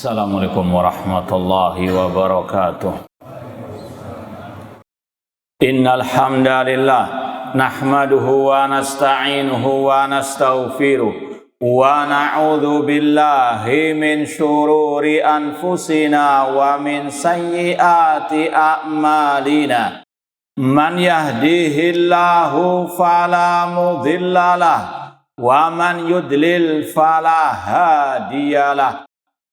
Assalamualaikum warahmatullahi wabarakatuh. Innal hamdalillah nahmaduhu wa nasta'inuhu wa nastaghfiruh wa na'udzu billahi min syururi anfusina wa min sayyiati a'malina. Man yahdihillahu fala mudhillalah wa man yudlil fala hadiyalah.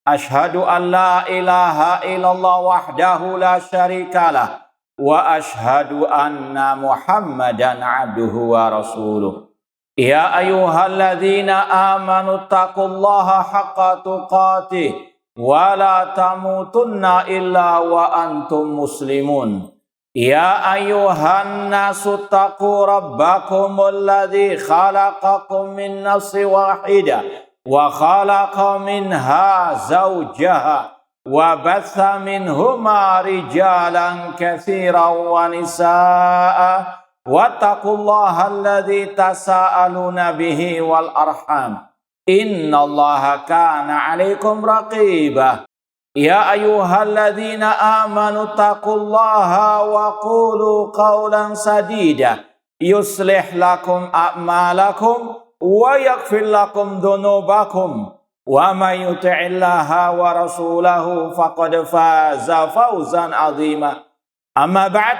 Ashhadu an la ilaha illallah wahdahu la syarikalah wa ashhadu anna Muhammadan abduhu wa rasuluh. Ya ayyuhalladzina amanu taqullaha haqqa tuqatih wa la tamutunna illa wa antum muslimun. Ya ayyuhan nasu taqu rabbakumul ladzi khalaqakum min nafsin wahidah wa khalaqa minha zawjaha wa batha minhuma rijalan katsiran wa nisaa wattaqullaha alladzi tasaaluna bihi wal arham innallaha kana 'alaikum raqiba. Ya ayyuhalladzina amanu taqullaha wa qulu qawlan sadida yuslih lakum a'malakum wa yaghfir lakum dhunubakum wa may yuti'illaha wa rasulahu faqad faza fawzan 'azima. Amma ba'd,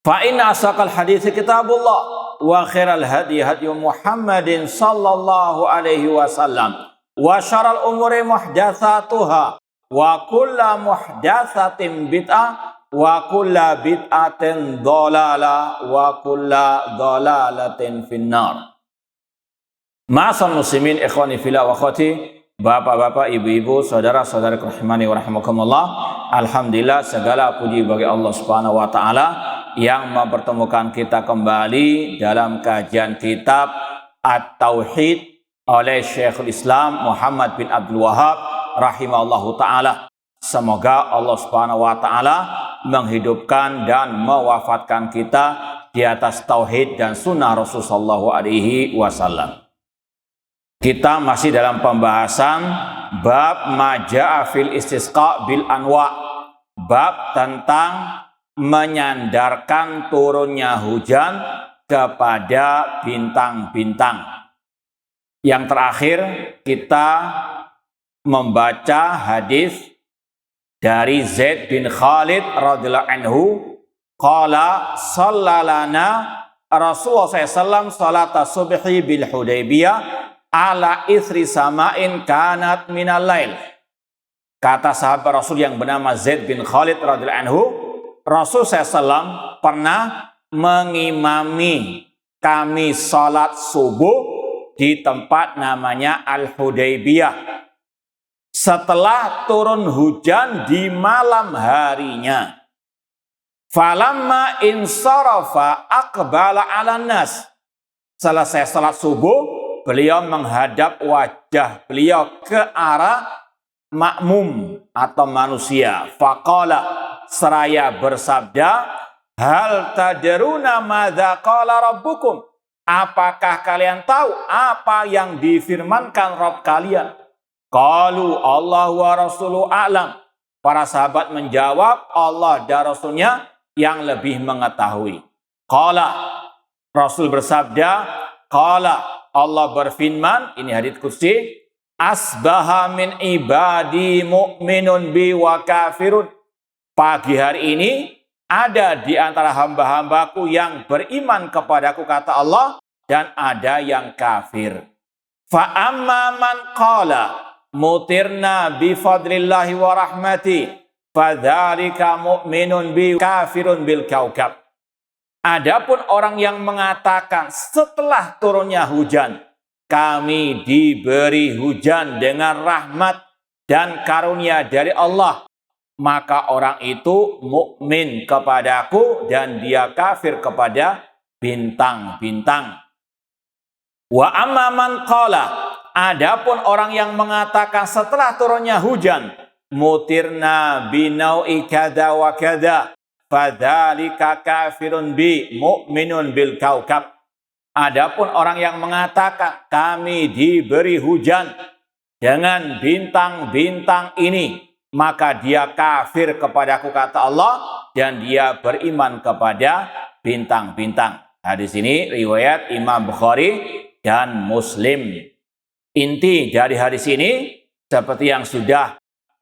fa inna asaqal hadithi kitabullah wa khairal hadi hadi Muhammadin sallallahu alaihi wasallam wa syarrul umuri muhdatsatuha wa kullu muhdatsatin bid'ah wa kullu bid'atin dhalalah wa kullu dhalalatin finnar. Ma'asal muslimin ikhwani fillah wa akhwati, bapak-bapak, ibu-ibu, saudara-saudara rahimani wa rahimakumullah. Alhamdulillah, segala puji bagi Allah Subhanahu wa taala yang mempertemukan kita kembali dalam kajian kitab At-Tauhid oleh Syekhul Islam Muhammad bin Abdul Wahhab rahimahullahu taala. Semoga Allah Subhanahu wa taala menghidupkan dan mewafatkan kita di atas tauhid dan sunnah Rasulullah sallallahu alaihi wasallam. Kita masih dalam pembahasan bab maja'a fil istisqa bil anwa, bab tentang menyandarkan turunnya hujan kepada bintang-bintang. Yang terakhir kita membaca hadis dari Zaid bin Khalid radhiyallahu anhu, qala sallalana Rasulullah SAW salata subhi bil Hudaybiyah ala isri sama'in kanat minal lail. Kata sahabat Rasul yang bernama Zaid bin Khalid radhiyallahu anhu, Rasul SAW pernah mengimami kami salat subuh di tempat namanya Al-Hudaybiyah setelah turun hujan di malam harinya. Falamma insarafa aqbala 'alan nas. Selesai salat subuh, beliau menghadap wajah beliau ke arah makmum atau manusia. Faqala, seraya bersabda, hal tadruna madza qala rabbukum? Apakah kalian tahu apa yang difirmankan Rabb kalian? Qalu Allah wa rasuluhu a'lam. Para sahabat menjawab, Allah dan Rasulnya yang lebih mengetahui. Qala, Rasul bersabda, qala, Allah berfirman, ini hadits qudsi, asbaha min ibadi mu'minun bi wa kafirun. Pagi hari ini ada di antara hamba-hambaku yang beriman kepadaku, kata Allah, dan ada yang kafir. Fa amma man qala mutirna bi fadlillahi wa rahmati fadzalika mu'minun bi kafirun bil kaukab. Adapun orang yang mengatakan setelah turunnya hujan kami diberi hujan dengan rahmat dan karunia dari Allah, maka orang itu mukmin kepadaku dan dia kafir kepada bintang-bintang. Wa amma man qala, adapun orang yang mengatakan setelah turunnya hujan mutirna binau'i kada wa kada fadzalika kafirun bi mu'minun bil kaukab. Adapun orang yang mengatakan kami diberi hujan dengan bintang-bintang ini, maka dia kafir kepadaku, kata Allah, dan dia beriman kepada bintang-bintang. Hadis ini riwayat Imam Bukhari dan Muslim. Inti dari hadis ini seperti yang sudah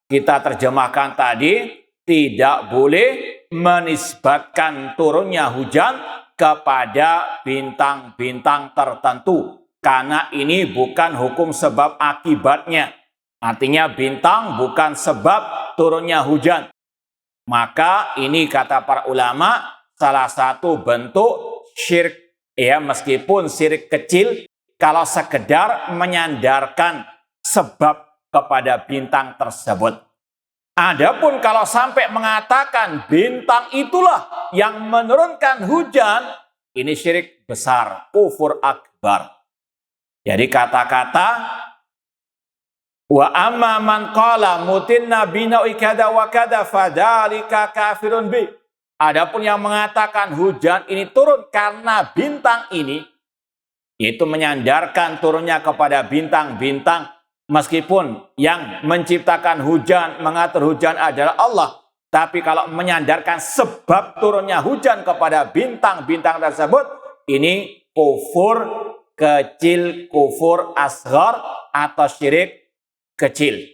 kita terjemahkan tadi, tidak boleh menisbatkan turunnya hujan kepada bintang-bintang tertentu, karena ini bukan hukum sebab akibatnya. Artinya bintang bukan sebab turunnya hujan. Maka ini kata para ulama salah satu bentuk syirik, ya, meskipun syirik kecil kalau sekedar menyandarkan sebab kepada bintang tersebut. Adapun kalau sampai mengatakan bintang itulah yang menurunkan hujan, ini syirik besar, kufur akbar. Jadi kata-kata wa amma man qala mutinna bina'i kada wa kada fadzalika kafirun bi. Adapun yang mengatakan hujan ini turun karena bintang ini, itu menyandarkan turunnya kepada bintang-bintang, meskipun yang menciptakan hujan, mengatur hujan adalah Allah. Tapi kalau menyandarkan sebab turunnya hujan kepada bintang-bintang tersebut, ini kufur kecil, kufur asghar atau syirik kecil.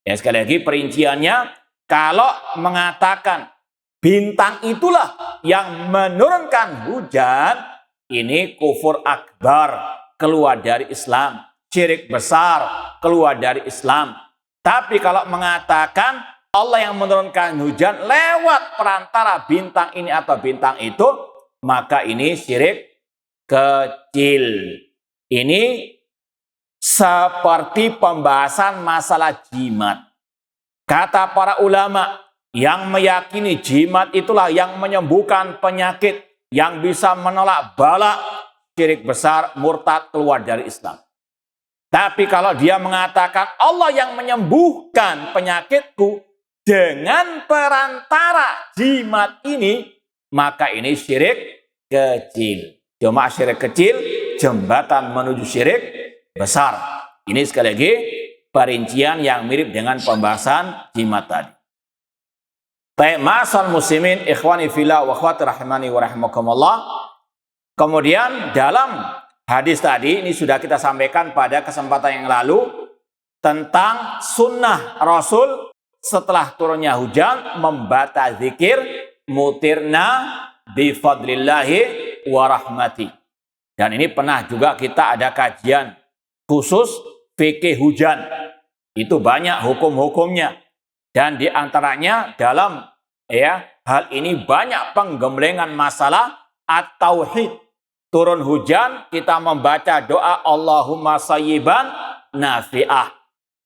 Ya, sekali lagi perinciannya, kalau mengatakan bintang itulah yang menurunkan hujan, ini kufur akbar, keluar dari Islam. Syirik besar, keluar dari Islam. Tapi kalau mengatakan Allah yang menurunkan hujan lewat perantara bintang ini atau bintang itu, maka ini syirik kecil. Ini seperti pembahasan masalah jimat. Kata para ulama yang meyakini jimat itulah yang menyembuhkan penyakit, yang bisa menolak bala, syirik besar, murtad, keluar dari Islam. Tapi kalau dia mengatakan Allah yang menyembuhkan penyakitku dengan perantara jimat ini, maka ini syirik kecil. Cuma syirik kecil, jembatan menuju syirik besar. Ini sekali lagi perincian yang mirip dengan pembahasan jimat tadi. Ma'asal muslimin ikhwani fillah wa akhwati rahimani wa rahimakumullah. Kemudian dalam hadis tadi ini sudah kita sampaikan pada kesempatan yang lalu tentang sunnah Rasul setelah turunnya hujan membaca zikir mutirna bi fadlillahi wa rahmati. Dan ini pernah juga kita ada kajian khusus fikih hujan. Itu banyak hukum-hukumnya. Dan di antaranya dalam hal ini banyak penggemblengan masalah at-tauhid. Turun hujan, kita membaca doa Allahumma sayyiban nafi'ah.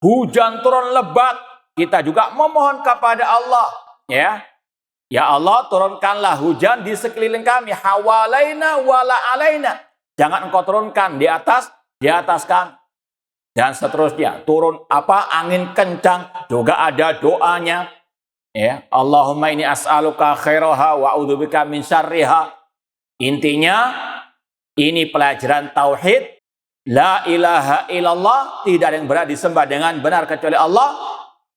Hujan turun lebat, kita juga memohon kepada Allah. Ya Allah, turunkanlah hujan di sekeliling kami. Hawalaina wala alaina. Jangan engkau turunkan di atas kami. Dan seterusnya, turun angin kencang, juga ada doanya. Allahumma ini as'aluka khairaha wa a'udzubika min syarriha. Intinya, ini pelajaran tauhid. La ilaha illallah, tidak ada yang berhak disembah dengan benar kecuali Allah.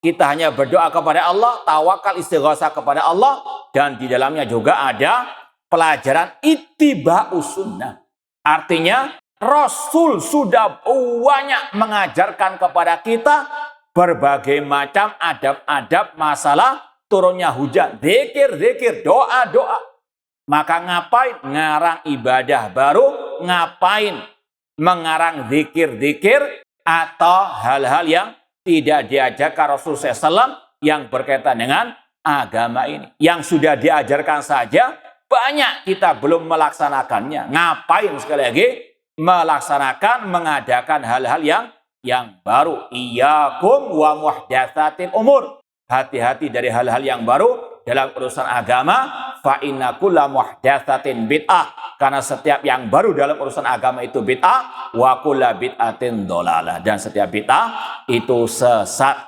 Kita hanya berdoa kepada Allah, tawakal istighosah kepada Allah, dan di dalamnya juga ada pelajaran ittiba'us sunnah. Artinya Rasul sudah banyak mengajarkan kepada kita berbagai macam adab-adab masalah turunnya hujan, zikir-zikir, doa-doa. Maka ngapain ngarang ibadah baru? Ngapain mengarang zikir-zikir atau hal-hal yang tidak diajarkan Rasul SAW yang berkaitan dengan agama ini? Yang sudah diajarkan saja banyak kita belum melaksanakannya. Ngapain sekali lagi melaksanakan, mengadakan hal-hal yang baru? Iyyakum wa muhdatsatil umur. Hati-hati dari hal-hal yang baru dalam urusan agama. Fa inna kulla muhdatsatin bid'ah. Karena setiap yang baru dalam urusan agama itu bid'ah. Wa kulla bid'atin dhalalah. Dan setiap bid'ah itu sesat.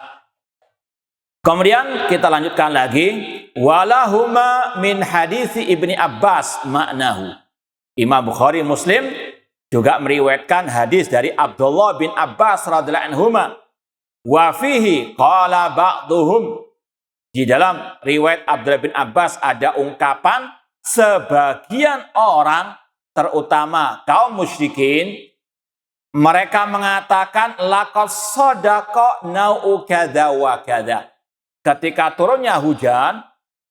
Kemudian kita lanjutkan lagi. Walahuma min hadisi Ibni Abbas maknahu. Imam Bukhari Muslim juga meriwayatkan hadis dari Abdullah bin Abbas radhiyallahu anhuma. Wa fihi qala ba'duhum. Di dalam riwayat Abdullah bin Abbas ada ungkapan sebagian orang, terutama kaum musyrikin, mereka mengatakan laqad shadaqa nau'u kadza wa kadza. Ketika turunnya hujan,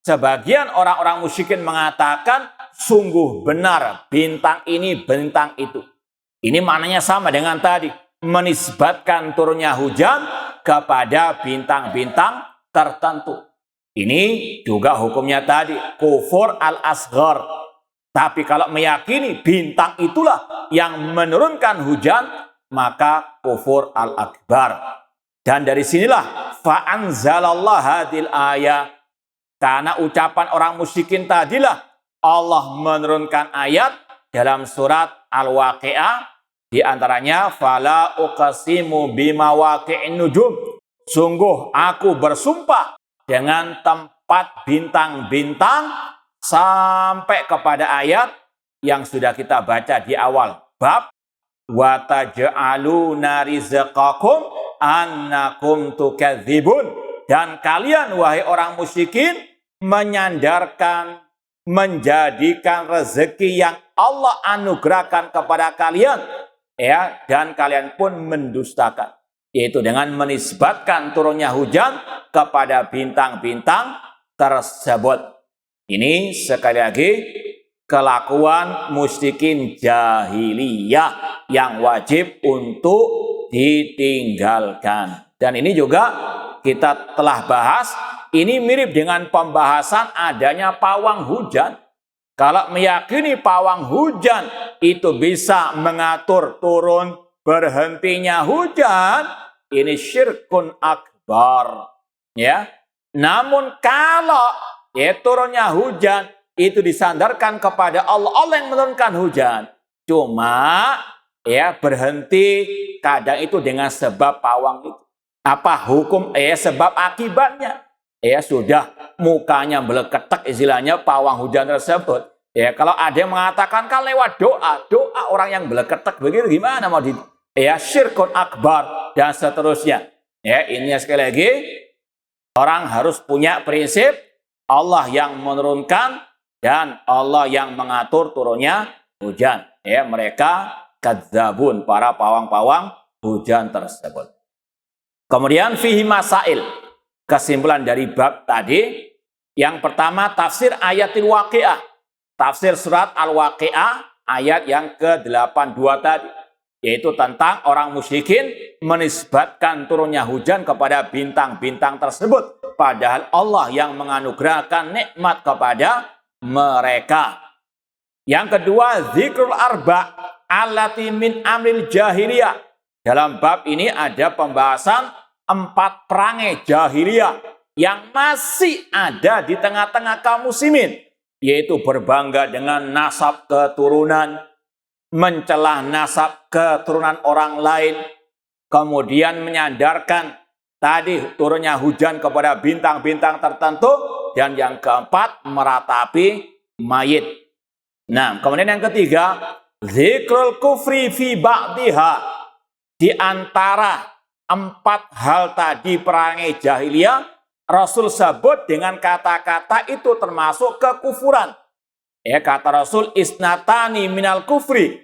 sebagian orang-orang musyrikin mengatakan sungguh benar bintang ini, bintang itu. Ini maknanya sama dengan tadi, menisbatkan turunnya hujan kepada bintang-bintang tertentu. Ini juga hukumnya tadi kufur al-asghar. Tapi kalau meyakini bintang itulah yang menurunkan hujan, maka kufur al-akbar. Dan dari sinilah fa'anzalallah hadil ayat. Karena ucapan orang musyrikin tadilah Allah menurunkan ayat dalam surat Al-Waqi'ah. Di antaranya fala uqsimu bimawaqi'in nujum. Sungguh aku bersumpah dengan tempat bintang-bintang, sampai kepada ayat yang sudah kita baca di awal bab, wa taj'aluna rizqakum annakum tukadzibun. Dan kalian wahai orang musyrikin menyandarkan, menjadikan rezeki yang Allah anugerahkan kepada kalian, ya, dan kalian pun mendustakan, yaitu dengan menisbatkan turunnya hujan kepada bintang-bintang tersebut. Ini sekali lagi kelakuan musyrikin jahiliyah yang wajib untuk ditinggalkan. Dan ini juga kita telah bahas, ini mirip dengan pembahasan adanya pawang hujan. Kalau meyakini pawang hujan itu bisa mengatur turun berhentinya hujan, ini syirkun akbar, ya. Namun kalau turunnya hujan itu disandarkan kepada Allah, Allah yang menurunkan hujan. Cuma berhenti kadang itu dengan sebab pawang itu. Apa hukum sebab akibatnya? Sudah mukanya meleketek istilahnya pawang hujan tersebut. Kalau ada yang mengatakan kan lewat doa orang yang meleketek begitu gimana mau syirkun akbar dan seterusnya. Ini sekali lagi orang harus punya prinsip Allah yang menurunkan dan Allah yang mengatur turunnya hujan. Mereka kadzabun, para pawang-pawang hujan tersebut. Kemudian fihi masail. Kesimpulan dari bab tadi, yang pertama tafsir ayatil waqi'ah. Tafsir surat Al-Waqi'ah ayat yang ke-82 tadi, yaitu tentang orang musyrikin menisbatkan turunnya hujan kepada bintang-bintang tersebut, padahal Allah yang menganugerahkan nikmat kepada mereka. Yang kedua, zikrul arba' allati min amril jahiliyah. Dalam bab ini ada pembahasan 4 perangai jahiliyah yang masih ada di tengah-tengah kaum muslimin, yaitu berbangga dengan nasab keturunan, mencela nasab keturunan orang lain, kemudian menyandarkan tadi turunnya hujan kepada bintang-bintang tertentu, dan yang keempat meratapi mayit. Nah, kemudian yang ketiga, zikrul kufri fi ba'diha. Di antara 4 hal tadi perangai jahiliyah, Rasul sebut dengan kata-kata itu termasuk kekufuran. Kata Rasul, isnatani minal kufri.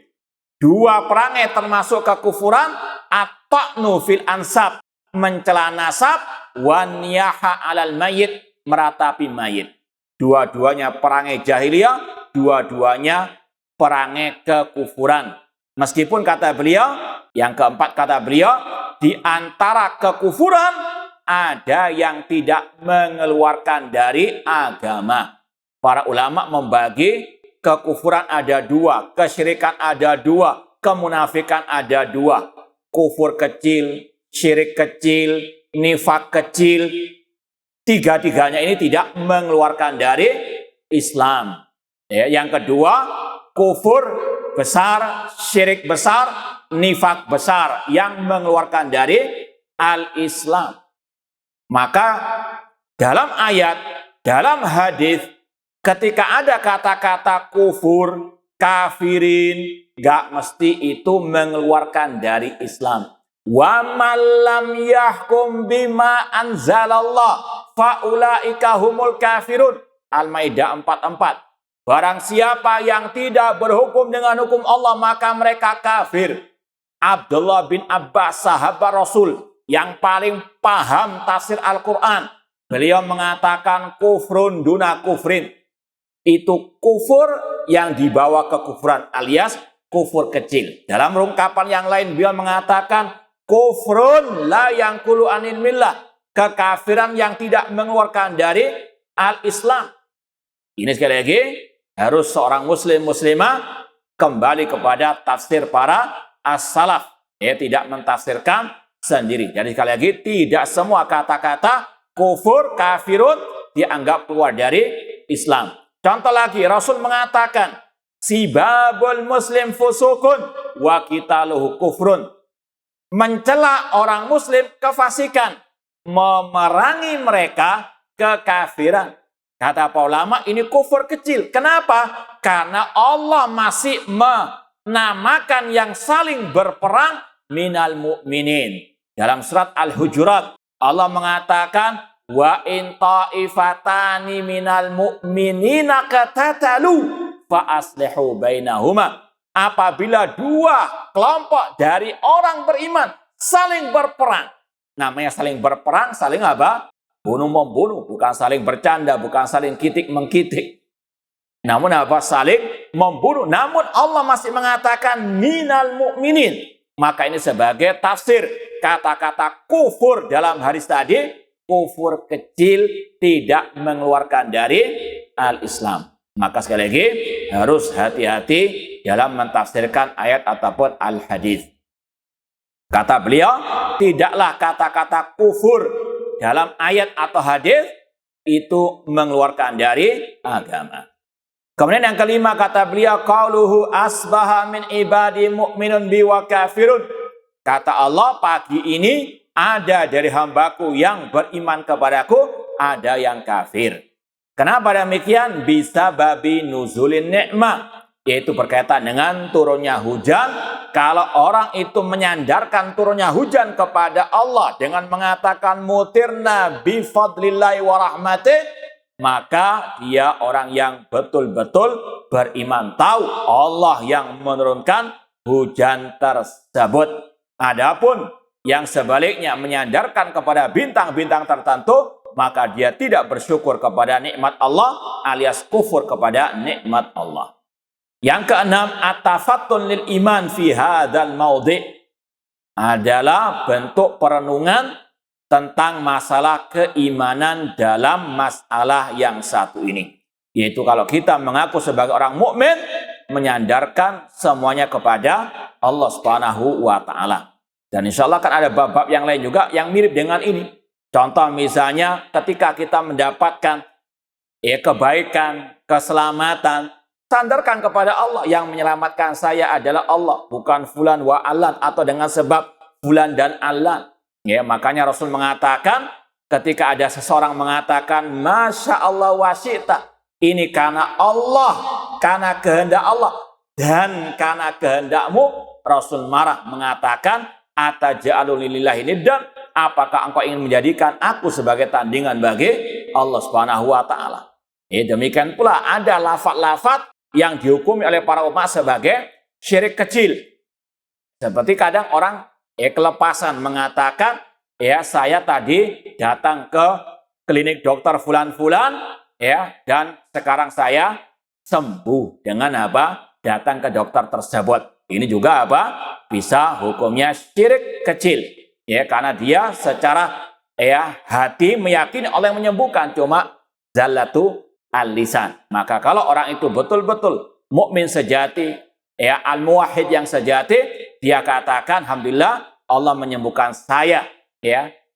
2 perangai termasuk kekufuran, at-ta'nu fil ansab, mencela nasab, wan niyaha alal mayit, meratapi mayit. Dua-duanya perangai jahiliyah, dua-duanya perangai kekufuran. Meskipun kata beliau, yang keempat kata beliau, di antara kekufuran ada yang tidak mengeluarkan dari agama. Para ulama membagi kekufuran ada 2, kesyirikan ada 2, kemunafikan ada 2. Kufur kecil, syirik kecil, nifak kecil, tiga-tiganya ini tidak mengeluarkan dari Islam. Yang kedua, kufur besar, syirik besar, nifak besar yang mengeluarkan dari al-Islam. Maka dalam ayat, dalam hadis, ketika ada kata-kata kufur, kafirin, gak mesti itu mengeluarkan dari Islam. Wa man lam yahkum bima anzalallah faulaika humul kafirun. Al-Maidah 44. Barang siapa yang tidak berhukum dengan hukum Allah, maka mereka kafir. Abdullah bin Abbas, sahabat Rasul yang paling paham tafsir Al-Quran, beliau mengatakan kufrun duna kufrin. Itu kufur yang dibawa ke kufuran alias kufur kecil. Dalam ungkapan yang lain beliau mengatakan kufrun la yangkulu anil millah. Kekafiran yang tidak mengeluarkan dari al-Islam. Ini sekali lagi harus seorang muslim muslimah kembali kepada tafsir para as-salaf. Tidak mentafsirkan sendiri. Jadi sekali lagi tidak semua kata-kata kufur, kafirun dianggap keluar dari Islam. Contoh lagi, Rasul mengatakan sibabul muslim fusukun wa qitaluhu kufrun. Mencela orang muslim kefasikan, memerangi mereka kekafiran. Kata para ulama ini kufur kecil. Kenapa? Karena Allah masih menamakan yang saling berperang minal mu'minin. Dalam surat Al-Hujurat Allah mengatakan wa in ta'ifatani minal mu'minina qatatalu fa aslihu bainahuma. Apabila dua kelompok dari orang beriman saling berperang. Namanya saling berperang, saling apa? Bunuh-membunuh, bukan saling bercanda, bukan saling kitik-mengkitik. Namun apa? Saling membunuh. Namun Allah masih mengatakan minal mu'minin. Maka ini sebagai tafsir kata-kata kufur dalam hadis tadi, kufur kecil tidak mengeluarkan dari al-Islam. Maka sekali lagi harus hati-hati dalam mentafsirkan ayat ataupun al-hadis. Kata beliau, tidaklah kata-kata kufur dalam ayat atau hadis itu mengeluarkan dari agama. Kemudian yang kelima kata beliau, qauluhu asbaha min ibadi mu'minun bi wa kafirun. Kata Allah, pagi ini ada dari hambaku yang beriman kepadaku, ada yang kafir. Kenapa demikian? Bisa babi nuzulin ni'mah, yaitu berkaitan dengan turunnya hujan. Kalau orang itu menyandarkan turunnya hujan kepada Allah dengan mengatakan mutirna bi fadlillahi wa rahmatih, maka dia orang yang betul-betul beriman, tahu Allah yang menurunkan hujan tersebut. Adapun yang sebaliknya menyandarkan kepada bintang-bintang tertentu, maka dia tidak bersyukur kepada nikmat Allah alias kufur kepada nikmat Allah. Yang keenam, at-tafattun lil iman fi hadzal maudhi' adalah bentuk perenungan tentang masalah keimanan dalam masalah yang satu ini. Yaitu kalau kita mengaku sebagai orang mukmin, menyandarkan semuanya kepada Allah Subhanahu wa taala. Dan insya Allah kan ada bab-bab yang lain juga yang mirip dengan ini. Contoh misalnya ketika kita mendapatkan kebaikan, keselamatan, sandarkan kepada Allah. Yang menyelamatkan saya adalah Allah, bukan fulan wa alan atau dengan sebab fulan dan alan. Makanya Rasul mengatakan ketika ada seseorang mengatakan Masya Allah wa syi'ta, ini karena Allah, karena kehendak Allah dan karena kehendakmu, Rasul marah mengatakan ataj'alu lillahi niddan, apakah engkau ingin menjadikan aku sebagai tandingan bagi Allah Subhanahu wa taala. Demikian pula ada lafaz-lafaz yang dihukumi oleh para ulama sebagai syirik kecil. Seperti kadang orang kelepasan mengatakan, saya tadi datang ke klinik dokter fulan-fulan, dan sekarang saya sembuh dengan apa? Datang ke dokter tersebut. Ini juga apa? Bisa hukumnya syirik kecil. Karena dia secara hati meyakini Allah yang menyembuhkan, cuma zallatu al-lisan. Maka kalau orang itu betul-betul mukmin sejati, al-muwahhid yang sejati, dia katakan alhamdulillah Allah menyembuhkan saya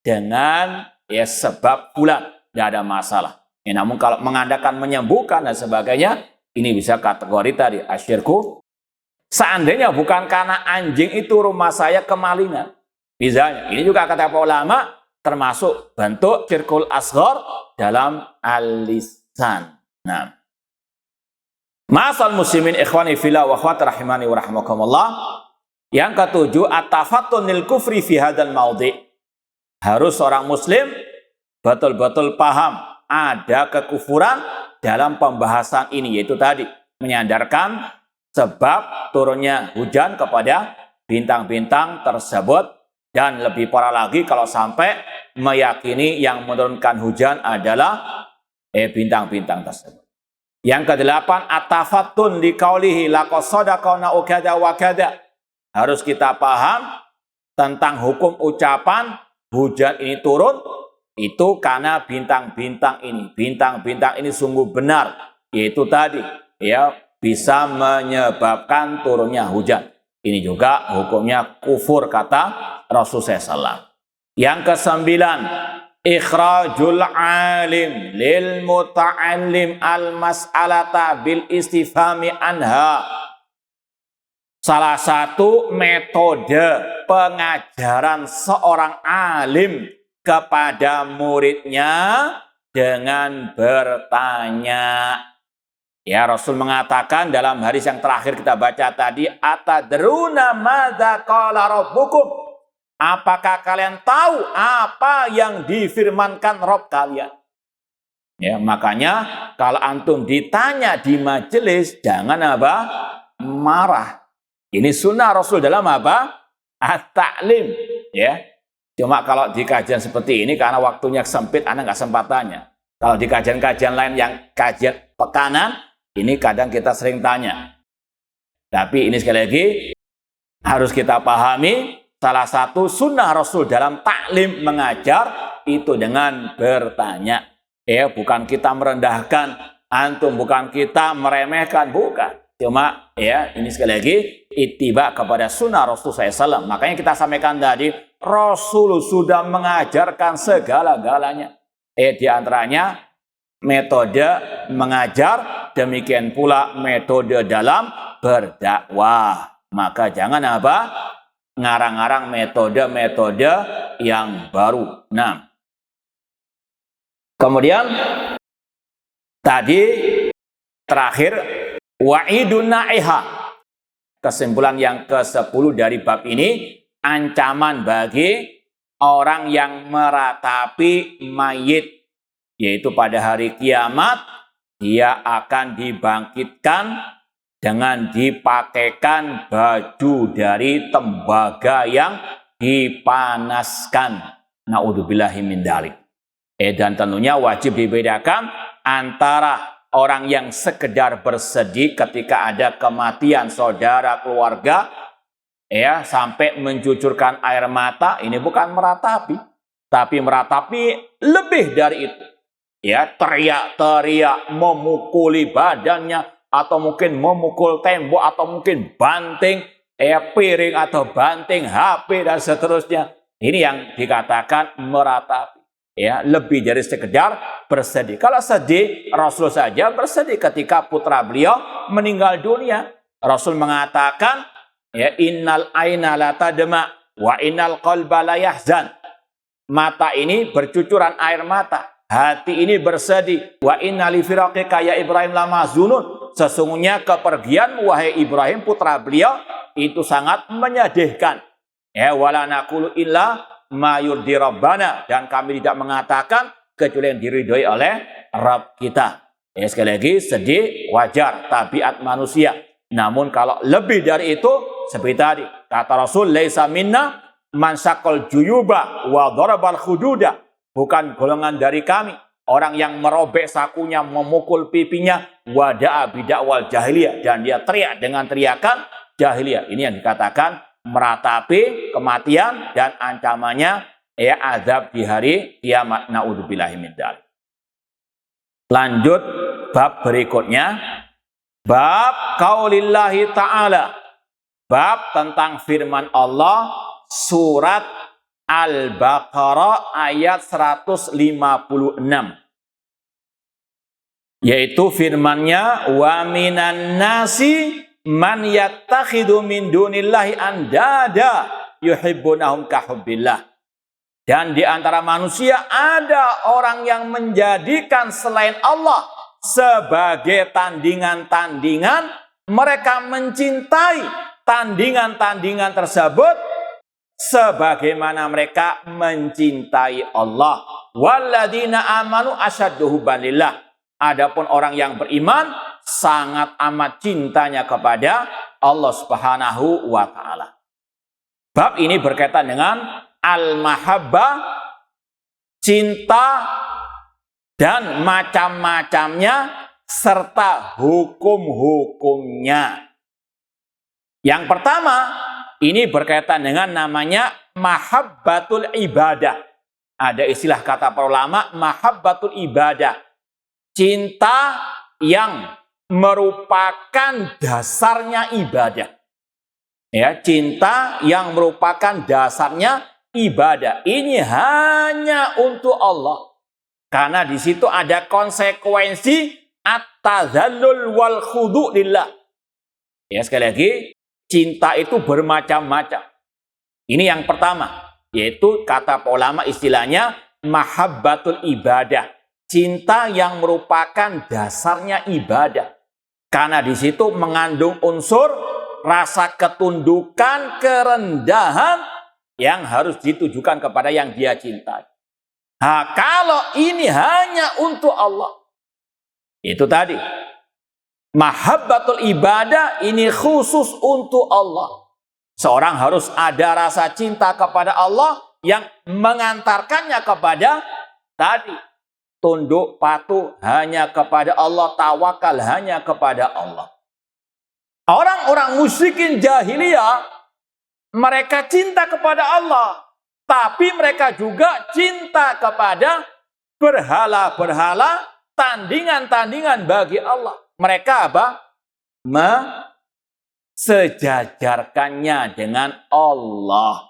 dengan sebab fulan, tidak ada masalah. Namun kalau mengandalkan menyembuhkan dan sebagainya, ini bisa kategori tadi asyirku. Seandainya bukan karena anjing itu rumah saya kemalingan, misalnya, ini juga kata para ulama termasuk bentuk syirkul asghar dalam al-lisan. Nah, ma'asal muslimin ikhwani fillah wa akhwati rahimani wa rahimakumullah. Yang ketujuh, at-tafattunil kufri fi hadzal maudhi. Harus seorang muslim betul-betul paham ada kekufuran dalam pembahasan ini, yaitu tadi menyandarkan sebab turunnya hujan kepada bintang-bintang tersebut, dan lebih parah lagi kalau sampai meyakini yang menurunkan hujan adalah bintang-bintang tersebut. Yang kedelapan, at-tafattun li qaulihi laqad sadaqana ukada wa kada. Harus kita paham tentang hukum ucapan hujan ini turun itu karena bintang-bintang ini. Bintang-bintang ini sungguh benar, yaitu tadi ya bisa menyebabkan turunnya hujan. Ini juga hukumnya kufur kata Rasulullah SAW. Yang kesembilan, ikhrajul alim lil muta'allim al mas'alata bil istifhami anha. Salah satu metode pengajaran seorang alim kepada muridnya dengan bertanya. Ya, Rasul mengatakan dalam hadis yang terakhir kita baca tadi, atadruna madza qala rabbukum? Apakah kalian tahu apa yang difirmankan Rabb kalian? Ya, makanya kalau antum ditanya di majelis jangan apa? Marah. Ini sunnah Rasul dalam apa? At-ta'lim, ya. Cuma kalau di kajian seperti ini karena waktunya sempit, Anda nggak sempat tanya. Kalau di kajian-kajian lain yang kajian pekanan, ini kadang kita sering tanya. Tapi ini sekali lagi harus kita pahami, salah satu sunnah Rasul dalam taklim mengajar itu dengan bertanya. Ya, bukan kita merendahkan antum, bukan kita meremehkan, bukan. Cuma ya ini sekali lagi ittiba kepada sunnah Rasul SAW. Makanya kita sampaikan tadi, Rasul sudah mengajarkan segala-galanya. Di antaranya metode mengajar, demikian pula metode dalam berdakwah. Maka jangan apa? Ngarang-ngarang metode-metode yang baru. Nah, kemudian tadi terakhir wa'idun na'iha. Kesimpulan yang ke-10 dari bab ini, ancaman bagi orang yang meratapi mayit, yaitu pada hari kiamat dia akan dibangkitkan dengan dipakaikan baju dari tembaga yang dipanaskan. Na'udzubillahi min dzalik. Dan tentunya wajib dibedakan antara orang yang sekedar bersedih ketika ada kematian saudara keluarga, ya sampai mencucurkan air mata, ini bukan meratapi, tapi meratapi lebih dari itu. Ya, teriak-teriak, memukuli badannya, atau mungkin memukul tembok, atau mungkin banting, piring atau banting HP dan seterusnya. Ini yang dikatakan meratapi. Ya, lebih dari sekedar bersedih. Kalau sedih, Rasul saja bersedih ketika putra beliau meninggal dunia. Rasul mengatakan, ya innal aina la tadma wa innal qalba la yahzan. Mata ini bercucuran air mata, hati ini bersedih. Wa inna li firaqika ya Ibrahim lamahzunun. Sesungguhnya kepergian wahai Ibrahim putra beliau itu sangat menyedihkan. Ya wala naqulu illa ma yurdi rabbana, dan kami tidak mengatakan kecuali yang diridhoi oleh Rabb kita. Ya, sekali lagi sedih wajar, tabiat manusia. Namun kalau lebih dari itu, seperti tadi kata Rasul, laisa minna man syaqal juyuba wa darabal khududa. Bukan golongan dari kami orang yang merobek sakunya, memukul pipinya, wada'a bidakwal jahiliyah, dan dia teriak dengan teriakan jahiliyah. Ini yang dikatakan meratapi kematian dan ancamannya ya azab di hari kiamat. Na'udzubillahi min dzalik. Lanjut bab berikutnya, bab qaulillahi ta'ala, bab tentang firman Allah surat Al-Baqarah ayat 156, yaitu firman-Nya, wa minan nasi man yattakhidhu min dunillahi andada yuhibbunahum kahubbillah. Dan di antara manusia ada orang yang menjadikan selain Allah sebagai tandingan-tandingan. Mereka mencintai tandingan-tandingan tersebut sebagaimana mereka mencintai Allah. Walladzina amanu asyaddu hubban lillah. Adapun orang yang beriman sangat amat cintanya kepada Allah Subhanahu wa taala. Bab ini berkaitan dengan al-mahabbah, cinta dan macam-macamnya serta hukum-hukumnya. Yang pertama, ini berkaitan dengan namanya mahabbatul ibadah. Ada istilah kata para ulama, mahabbatul ibadah. Cinta yang merupakan dasarnya ibadah. Ya, cinta yang merupakan dasarnya ibadah. Ini hanya untuk Allah. Karena di situ ada konsekuensi at-tazallul wal khudu' lillah. Ya, sekali lagi, cinta itu bermacam-macam. Ini yang pertama, yaitu kata ulama istilahnya mahabbatul ibadah. Cinta yang merupakan dasarnya ibadah. Karena di situ mengandung unsur rasa ketundukan, kerendahan yang harus ditujukan kepada yang dia cintai. Nah, kalau ini hanya untuk Allah, itu tadi mahabbatul ibadah ini khusus untuk Allah. Seorang harus ada rasa cinta kepada Allah yang mengantarkannya kepada tadi tunduk patuh hanya kepada Allah, tawakal hanya kepada Allah. Orang-orang musyrikin jahiliyah, mereka cinta kepada Allah, tapi mereka juga cinta kepada berhala-berhala, tandingan-tandingan bagi Allah. Mereka apa? Sejajarkannya dengan Allah.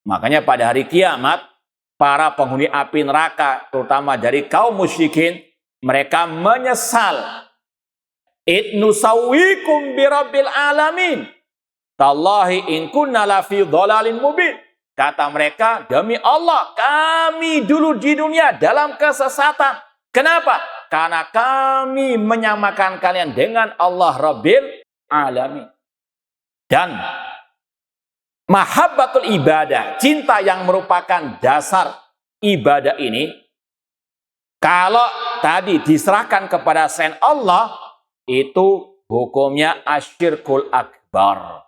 Makanya pada hari kiamat, para penghuni api neraka, terutama dari kaum musyrikin, mereka menyesal. Itnusawwikum birabbil alamin. Tallahi in kunna lafi dhalalin mubin. Kata mereka, demi Allah, kami dulu di dunia dalam kesesatan. Kenapa? Karena kami menyamakan kalian dengan Allah Rabbil Alamin. Dan mahabbatul ibadah, cinta yang merupakan dasar ibadah ini, kalau tadi diserahkan kepada selain Allah, itu hukumnya asyirkul akbar.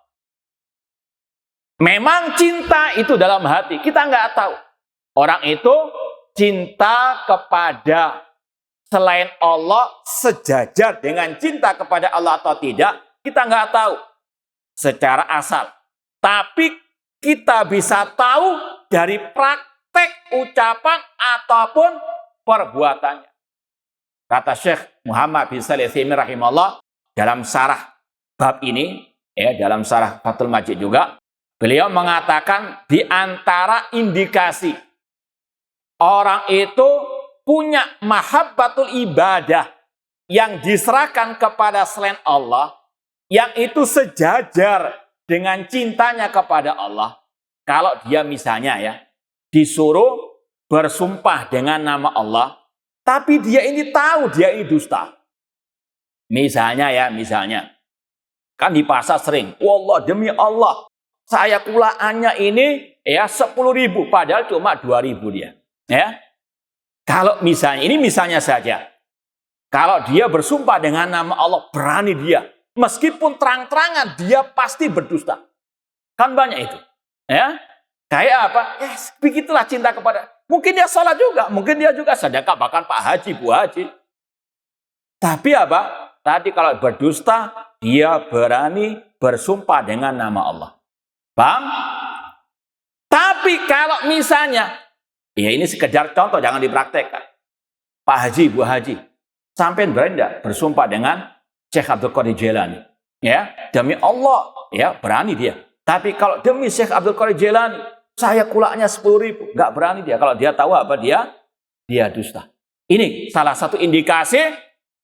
Memang cinta itu dalam hati, kita nggak tahu. Orang itu cinta kepada selain Allah sejajar dengan cinta kepada Allah atau tidak, kita nggak tahu secara asal. Tapi kita bisa tahu dari praktek ucapan ataupun perbuatannya. Kata Syekh Muhammad bin Shalih Al-Utsaimin rahimahullah dalam syarah bab ini, dalam syarah Fathul Majid juga, beliau mengatakan di antara indikasi orang itu punya mahabbatul ibadah yang diserahkan kepada selain Allah, yang itu sejajar dengan cintanya kepada Allah. Kalau dia misalnya disuruh bersumpah dengan nama Allah, tapi dia ini tahu dia ini dusta. Misalnya kan di pasar sering, wallah demi Allah, saya kulaannya ini 10.000, padahal cuma 2.000 dia. Ya. Kalau misalnya, ini misalnya saja, kalau dia bersumpah dengan nama Allah, berani dia, meskipun terang-terangan dia pasti berdusta. Kan banyak itu. Ya. Kayak apa? Begitulah cinta kepada. Mungkin dia sholat juga, mungkin dia juga sedekah, bahkan Pak Haji, Bu Haji. Tapi apa? Tadi kalau berdusta, dia berani bersumpah dengan nama Allah. Paham? Tapi kalau misalnya, ini sekedar contoh, jangan dipraktekkan. Pak Haji, Bu Haji, sampai berani enggak bersumpah dengan Syekh Abdul Qadir Jailani? Demi Allah, berani dia. Tapi kalau demi Syekh Abdul Qadir Jailani, saya kulaknya 10.000, nggak berani dia. Kalau dia tahu apa dia dusta. Ini salah satu indikasi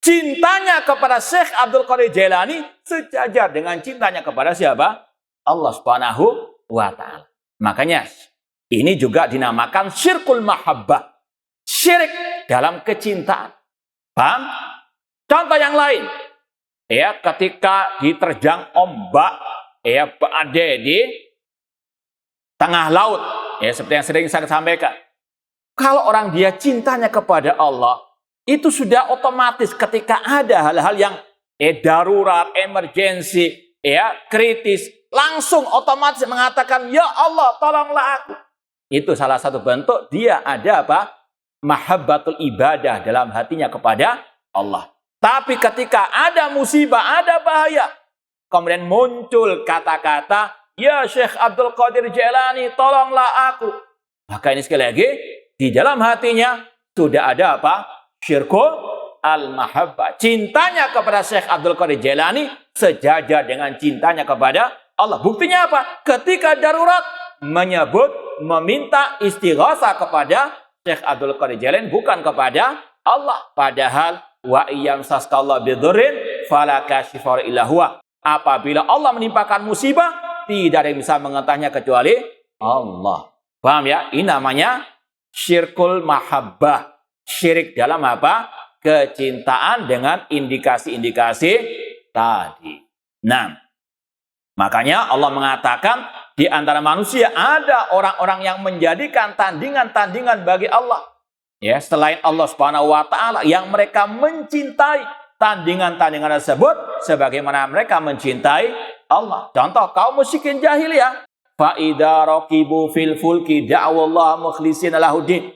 cintanya kepada Syekh Abdul Qadir Jailani sejajar dengan cintanya kepada siapa? Allah Subhanahu wa Ta'ala. Makanya ini juga dinamakan syirkul mahabbah, syirik dalam kecintaan. Paham? Contoh yang lain, ketika diterjang ombak, berada di tengah laut, seperti yang sering saya sampaikan. Kalau orang dia cintanya kepada Allah, itu sudah otomatis ketika ada hal-hal yang darurat, emergensi, kritis, langsung otomatis mengatakan, ya Allah, tolonglah aku. Itu salah satu bentuk dia ada apa? Mahabbatul ibadah dalam hatinya kepada Allah. Tapi ketika ada musibah, ada bahaya, kemudian muncul kata-kata, ya Syekh Abdul Qadir Jailani, tolonglah aku. Maka ini sekali lagi, di dalam hatinya sudah ada apa? Syirkul al-mahabbah. Cintanya kepada Syekh Abdul Qadir Jailani sejajar dengan cintanya kepada Allah. Buktinya apa? Ketika darurat menyebut, meminta istighosah kepada Syekh Abdul Qadir Jailani, bukan kepada Allah. Padahal wa iyam saskallah bidurrin fala kashifa illa huwa. Apabila Allah menimpakan musibah, tidak ada yang bisa mengetahuinya kecuali Allah. Paham ya? Ini namanya syirkul mahabbah. Syirik dalam apa? Kecintaan dengan indikasi-indikasi tadi. Nah, makanya Allah mengatakan di antara manusia ada orang-orang yang menjadikan tandingan-tandingan bagi Allah. Ya, selain Allah Subhanahu wa taala, yang mereka mencintai tandingan-tandingan tersebut sebagaimana mereka mencintai Allah. Contoh kaum musyrikin jahiliyah, fa idza raqibu fil fulki da'wallaha mukhlishina lahuddin.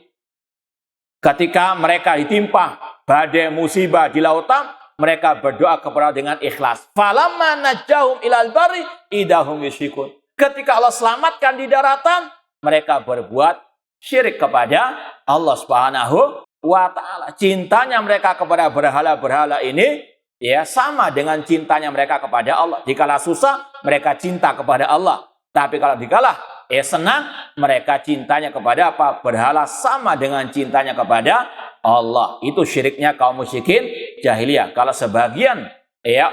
Ketika mereka ditimpa badai musibah di lautan, mereka berdoa kepada dengan ikhlas. Falamma najjahum ilal barri idahum yusyrikun. Ketika Allah selamatkan di daratan, mereka berbuat syirik kepada Allah Subhanahu wa taala. Cintanya mereka kepada berhala-berhala ini sama dengan cintanya mereka kepada Allah. Dikala susah, mereka cinta kepada Allah. Tapi kalau dikala senang, mereka cintanya kepada apa? Berhala, sama dengan cintanya kepada Allah. Itu syiriknya kaum musyrikin jahiliyah. Kalau sebagian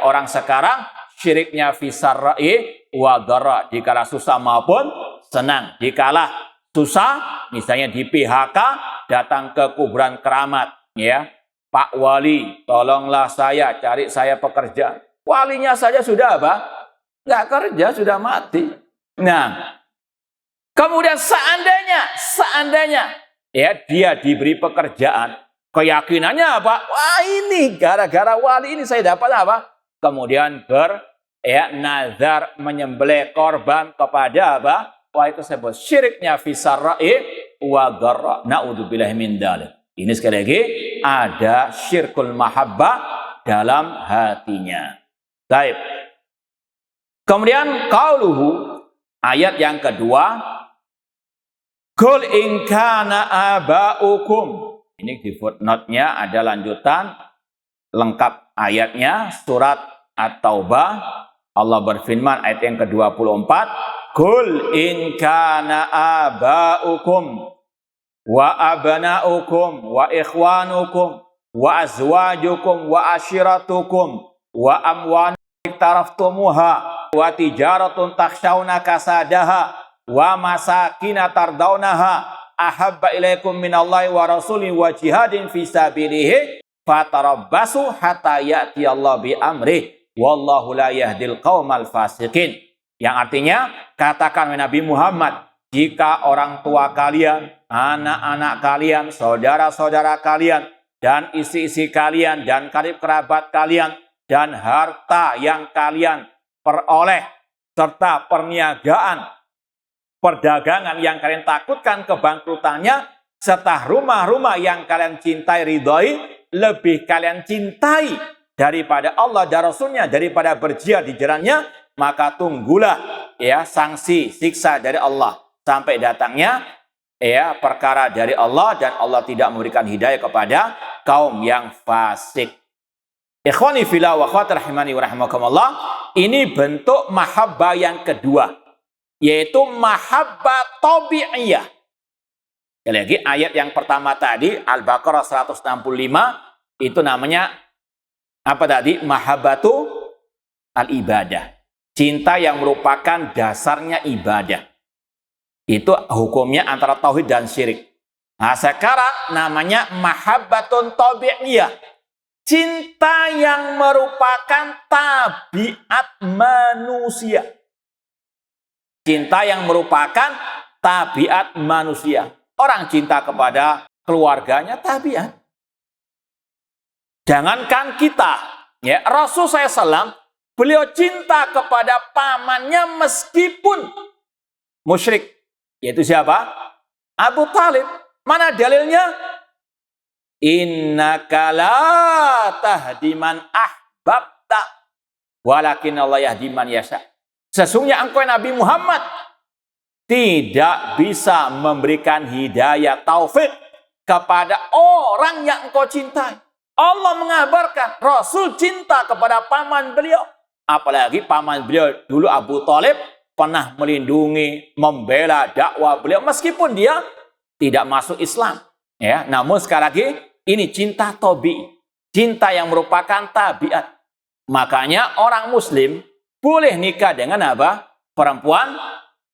orang sekarang syiriknya fisarra'i wa dharra, dikala susah maupun senang. Dikala susah, misalnya di PHK, datang ke kuburan keramat, Pak Wali, tolonglah saya, cari saya pekerjaan. Walinya saja sudah apa? Nggak kerja, sudah mati. Nah, kemudian seandainya dia diberi pekerjaan, keyakinannya apa? Wah, ini gara-gara wali ini saya dapat apa? Kemudian nazar menyembelih korban kepada apa? Wah, itu sebut syiriknya fisarra'i wa dharra. Na'udzubillahi min dzalik. Ini sekali lagi ada syirkul mahabbah dalam hatinya. Baik. Kemudian qauluhu, ayat yang kedua, Qul in kana aba'ukum. Ini di footnote-nya ada lanjutan lengkap ayatnya, surat At-Taubah. Allah berfirman ayat yang ke-24, Qul in kana aba'ukum wa abna'ukum wa ikhwanukum wa azwajukum wa ashiratukum wa amwan iktaraftumuha wa tijaratun takhshawna kasadaha wa masakina tardawnaha ahabba ilaikum minallahi wa rasulihi wa jihadin fisabilihi fatarabbasu hatta ya'ti Allah bi amrih wallahu la yahdil qaumal fasiqin. Yang artinya, katakan Nabi Muhammad, jika orang tua kalian, anak-anak kalian, saudara-saudara kalian, dan istri-istri kalian, dan karib kerabat kalian, dan harta yang kalian peroleh, serta perniagaan, perdagangan yang kalian takutkan kebangkrutannya, serta rumah-rumah yang kalian cintai ridhoi, lebih kalian cintai daripada Allah dan Rasulnya, daripada berjihad di jalannya, maka tunggulah sanksi siksa dari Allah sampai datangnya perkara dari Allah, dan Allah tidak memberikan hidayah kepada kaum yang fasik. Ikhwani fillah wa akhwati rahimani wa rahimakumullah, ini bentuk mahabbah yang kedua, yaitu mahabbah tabi'iyah. Sekali lagi, ayat yang pertama tadi Al-Baqarah 165 itu namanya apa tadi? Mahabbatu al-ibadah. Cinta yang merupakan dasarnya ibadah. Itu hukumnya antara tauhid dan syirik. Nah, sekarang namanya mahabbatun tabi'iyah. Cinta yang merupakan tabiat manusia. cinta yang merupakan tabiat manusia. Orang cinta kepada keluarganya tabiat. Jangankan kita, ya, Rasul SAW, beliau cinta kepada pamannya meskipun musyrik. Yaitu siapa? Abu Talib. Mana dalilnya? Innaka la tahdi man ahbabta walakin Allah yahdi man yasha. Sesungguhnya engkau Nabi Muhammad tidak bisa memberikan hidayah taufik kepada orang yang engkau cintai. Allah mengabarkan Rasul cinta kepada paman beliau. Apalagi paman beliau dulu Abu Talib pernah melindungi, membela dakwah beliau meskipun dia tidak masuk Islam. Ya, namun sekali lagi ini cinta tabii, cinta yang merupakan tabiat. Makanya orang Muslim boleh nikah dengan apa? Perempuan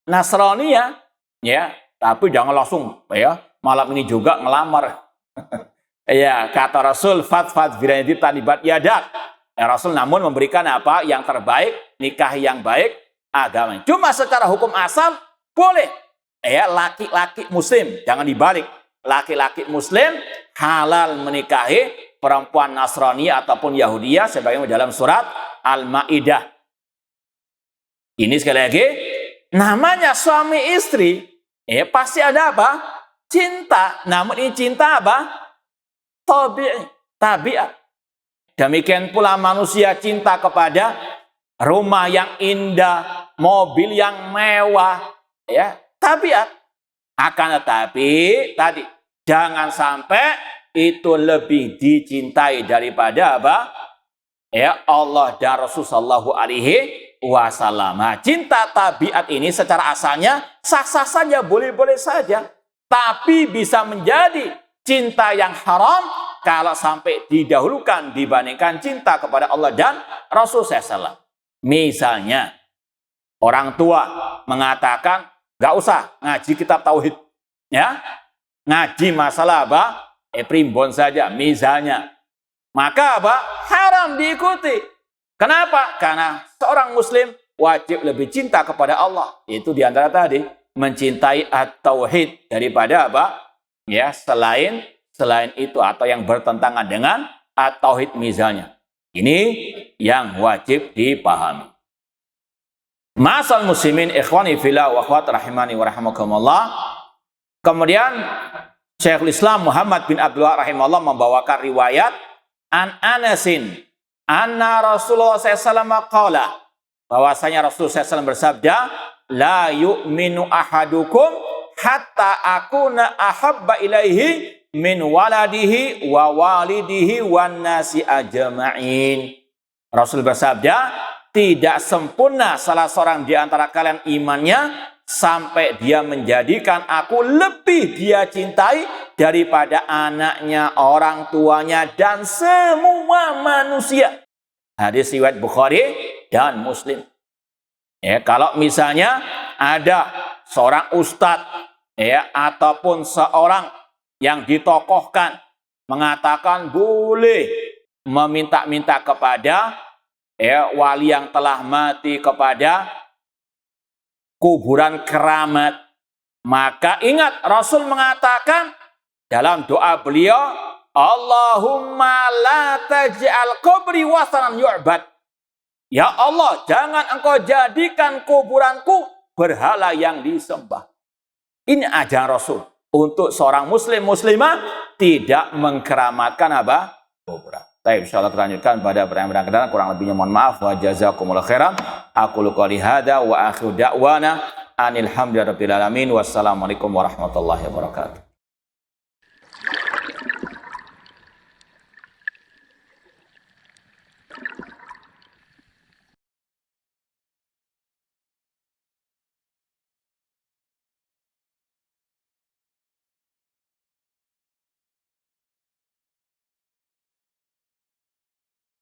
Nasraniyah, ya, tapi jangan langsung, ya, malam ini juga ngelamar. Ya, kata Rasul, fat biraniti tanibat yadak. Ya, Rasul namun memberikan apa? Yang terbaik, nikah yang baik, agama. Cuma secara hukum asal boleh, ya, laki-laki Muslim, jangan dibalik. Laki-laki Muslim halal menikahi perempuan Nasrani ataupun Yahudiyah sebagaimana dalam surat Al-Maidah. Ini sekali lagi namanya suami istri, pasti ada apa? Cinta. Namun ini cinta apa? Tabiat. Demikian pula manusia cinta kepada rumah yang indah, mobil yang mewah, ya, tabiat. Akan tetapi tadi jangan sampai itu lebih dicintai daripada apa? Ya, Allah dan Rasul sallallahu alaihi wasallam. Nah, cinta tabiat ini secara asalnya sah-sah saja, boleh-boleh saja. Tapi bisa menjadi cinta yang haram kalau sampai didahulukan dibandingkan cinta kepada Allah dan Rasul SAW. Misalnya, orang tua mengatakan, gak usah ngaji kitab tauhid. Ya, ngaji masalah apa? Primbon saja, misalnya. Maka apa? Haram diikuti. Kenapa? Karena seorang Muslim wajib lebih cinta kepada Allah. Itu diantara tadi mencintai at-tauhid daripada apa? Ya, selain itu atau yang bertentangan dengan at-tauhid misalnya. Ini yang wajib dipahami. Ma'asal muslimin ikhwani fillah wa akhwat rahimani wa rahimakumullah. Kemudian Syekhul Islam Muhammad bin Abdullah rahimahullah membawakan riwayat an Anasin anna Rasulullah SAW qala, bahwasanya Rasulullah SAW bersabda, la yu'minu ahadukum hatta akuna ahabba ilaihi min waladihi wa walidihi wan nasi ajma'in. Rasul bersabda, tidak sempurna salah seorang di antara kalian imannya sampai dia menjadikan aku lebih dia cintai daripada anaknya, orang tuanya, dan semua manusia. Hadis riwayat Bukhari dan Muslim. Ya, kalau misalnya ada seorang ustadz, ya, ataupun seorang yang ditokohkan mengatakan boleh meminta-minta kepada, ya, wali yang telah mati, kepada kuburan keramat, maka ingat Rasul mengatakan dalam doa beliau, Allahumma la taj'al kubri wasanan yu'bad. Ya Allah, jangan engkau jadikan kuburanku berhala yang disembah. Ini ajaran Rasul untuk seorang muslim muslimah tidak mengkeramatkan apa? Kuburan. Baik, insyaallah kita lanjutkan pada pertanyaan kedua. Kurang lebihnya mohon maaf. Wa jazakumullahu khairan. Aku qouli hada wa akhiru da'wana anil hamdulillahi rabbil alamin. Wassalamualaikum warahmatullahi wabarakatuh.